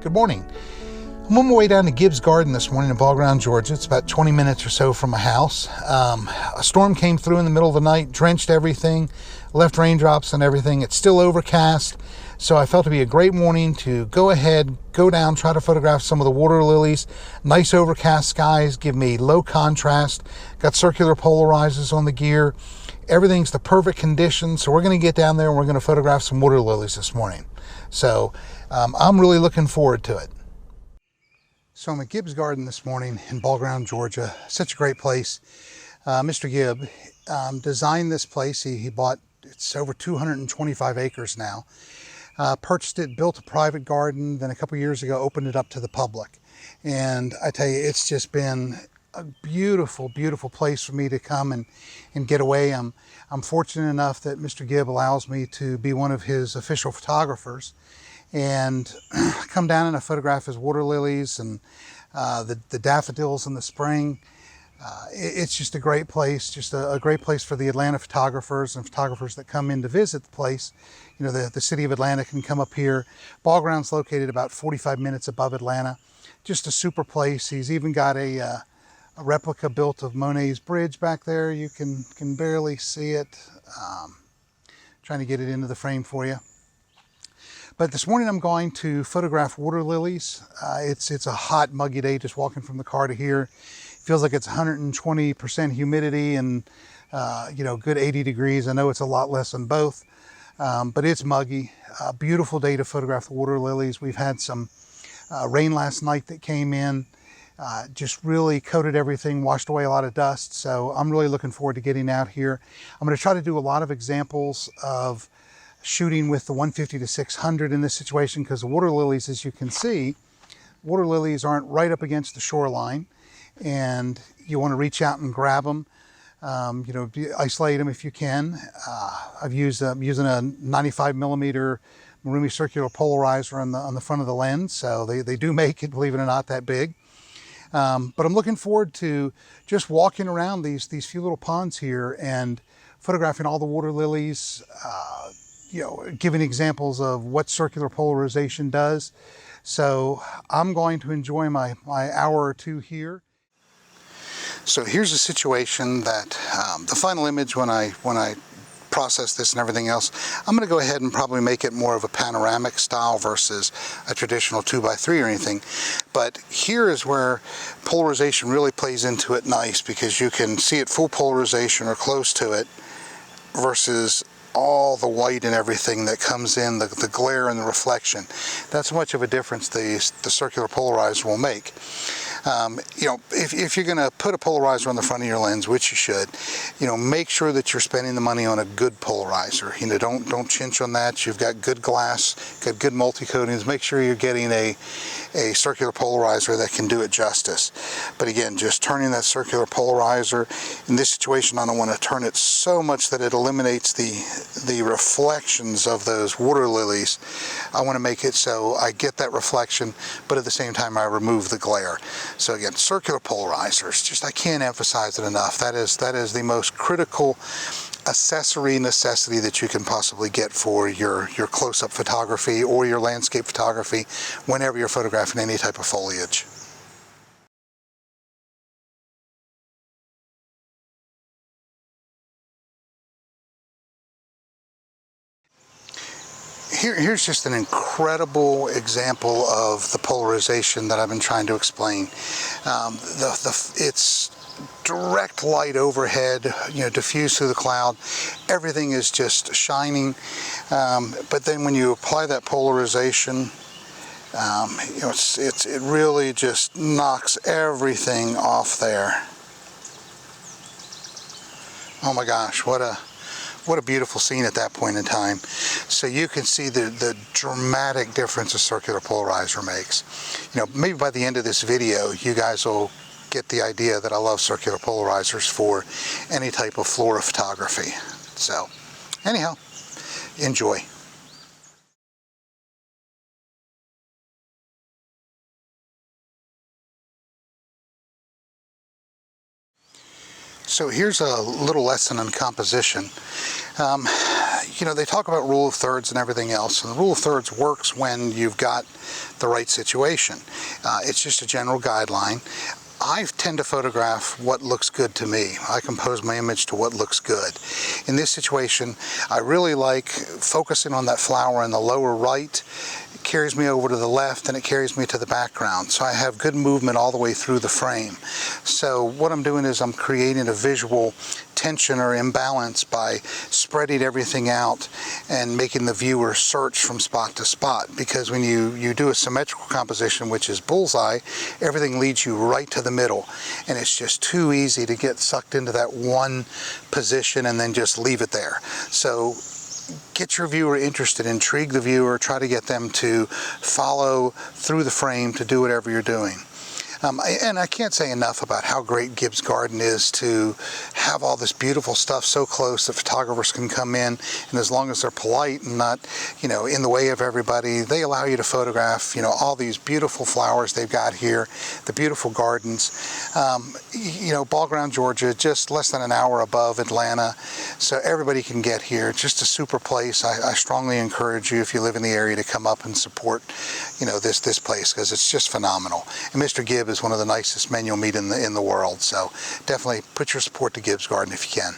Good morning. I'm on my way down to Gibbs Garden this morning in Ball Ground, Georgia. It's about 20 minutes or so from my house. A storm came through in the middle of the night, drenched everything, left raindrops and everything. It's still overcast, so I felt it'd be a great morning to go ahead, go down, try to photograph some of the water lilies. Nice overcast skies, give me low contrast. Got circular polarizers on the gear. Everything's the perfect condition, so we're going to get down there and we're going to photograph some water lilies this morning. So I'm really looking forward to it. So I'm at Gibbs Garden this morning in Ball Ground, Georgia. Such a great place. Mr. Gibb designed this place. He bought, it's over 225 acres now. Purchased it, built a private garden, then a couple years ago opened it up to the public. And I tell you, it's just been a beautiful, beautiful place for me to come and get away. I'm fortunate enough that Mr. Gibb allows me to be one of his official photographers and come down and I photograph his water lilies and the daffodils in the spring. It's just a great place, just a great place for the Atlanta photographers and photographers that come in to visit the place. You know, the city of Atlanta can come up here. Ball Ground's located about 45 minutes above Atlanta. Just a super place. He's even got a replica built of Monet's bridge back there. You can barely see it. Trying to get it into the frame for you. But this morning I'm going to photograph water lilies. It's a hot, muggy day just walking from the car to here. Feels like it's 120% humidity and you know, good 80 degrees. I know it's a lot less than both, but it's muggy. Beautiful day to photograph the water lilies. We've had some rain last night that came in. Just really coated everything, washed away a lot of dust. So I'm really looking forward to getting out here. I'm going to try to do a lot of examples of shooting with the 150 to 600 in this situation, because the water lilies, as you can see, water lilies aren't right up against the shoreline, and you want to reach out and grab them. You know, isolate them if you can. I'm using a 95 millimeter Marumi Circular Polarizer on the front of the lens, so they do make it, believe it or not, that big. But I'm looking forward to just walking around these few little ponds here and photographing all the water lilies, you know, giving examples of what circular polarization does. So I'm going to enjoy my hour or two here. So here's a situation that the final image, when I process this and everything else, I'm going to go ahead and probably make it more of a panoramic style versus a traditional 2x3 or anything. But here is where polarization really plays into it nice, because you can see it full polarization or close to it versus all the white and everything that comes in, the glare and the reflection. That's much of a difference the circular polarizer will make. You know, if you're going to put a polarizer on the front of your lens, which you should, you know, make sure that you're spending the money on a good polarizer. You know, don't chinch on that. You've got good glass, got good multi-coatings. Make sure you're getting a circular polarizer that can do it justice. But again, just turning that circular polarizer, in this situation, I don't want to turn it so much that it eliminates the reflections of those water lilies. I want to make it so I get that reflection, but at the same time I remove the glare. So again, circular polarizers, just I can't emphasize it enough. That is the most critical accessory necessity that you can possibly get for your close-up photography or your landscape photography whenever you're photographing any type of foliage. Here's just an incredible example of the polarization that I've been trying to explain. It's direct light overhead, you know, diffused through the cloud. Everything is just shining. But then when you apply that polarization, you know, it really just knocks everything off there. Oh my gosh, what a beautiful scene at that point in time. So you can see the dramatic difference a circular polarizer makes. You know, maybe by the end of this video, you guys will get the idea that I love circular polarizers for any type of flora photography. So anyhow, enjoy. So here's a little lesson in composition. You know, they talk about rule of thirds and everything else, and the rule of thirds works when you've got the right situation. It's just a general guideline. I tend to photograph what looks good to me. I compose my image to what looks good. In this situation, I really like focusing on that flower in the lower right. It carries me over to the left and it carries me to the background. So I have good movement all the way through the frame. So what I'm doing is I'm creating a visual tension or imbalance by spreading everything out and making the viewer search from spot to spot, because when you do a symmetrical composition, which is bullseye, everything leads you right to the middle, and it's just too easy to get sucked into that one position and then just leave it there. So get your viewer interested, intrigue the viewer, try to get them to follow through the frame to do whatever you're doing. And I can't say enough about how great Gibbs Garden is to have all this beautiful stuff so close that photographers can come in, and as long as they're polite and not, you know, in the way of everybody, they allow you to photograph, you know, all these beautiful flowers they've got here, the beautiful gardens. You know, Ball Ground, Georgia, just less than an hour above Atlanta, so everybody can get here. Just a super place. I strongly encourage you, if you live in the area, to come up and support, you know, this place, because it's just phenomenal. And Mr. Gibb is one of the nicest men you'll meet in the world, so definitely put your support to Gibbs Garden if you can.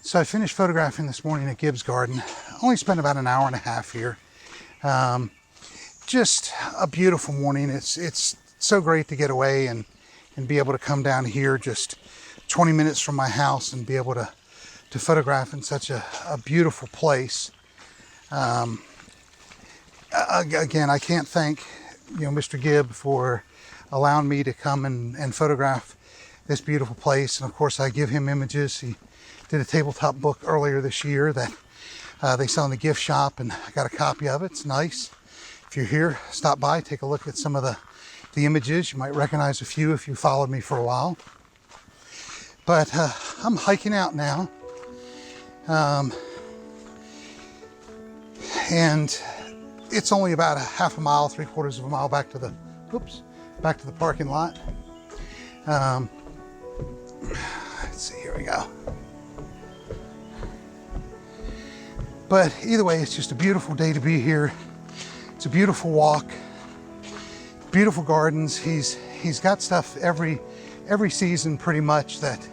So I finished photographing this morning at Gibbs Garden. Only spent about an hour and a half here. Just a beautiful morning. It's so great to get away and be able to come down here just 20 minutes from my house and be able to photograph in such a beautiful place. Again, I can't thank, you know, Mr. Gibb for allowing me to come and photograph this beautiful place. And of course, I give him images. He did a tabletop book earlier this year that they sell in the gift shop, and I got a copy of it. It's nice. If you're here, stop by, take a look at some of the images. You might recognize a few if you followed me for a while. But I'm hiking out now. And it's only about a half a mile, 3/4 of a mile back to the parking lot. Let's see, here we go. But either way, it's just a beautiful day to be here. It's a beautiful walk, beautiful gardens. He's got stuff every season pretty much that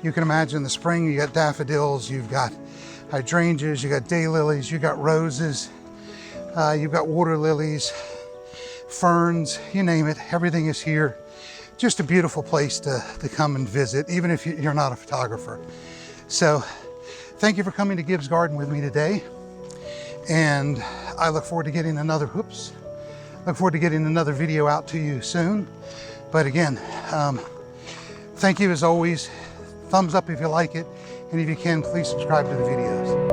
you can imagine. In the spring, you got daffodils, you've got hydrangeas, you got daylilies, you got roses, you've got water lilies, ferns, you name it, everything is here. Just a beautiful place to come and visit, even if you're not a photographer. So thank you for coming to Gibbs Garden with me today. And I look forward to getting another video out to you soon. But again, thank you as always. Thumbs up if you like it, and if you can, please subscribe to the videos.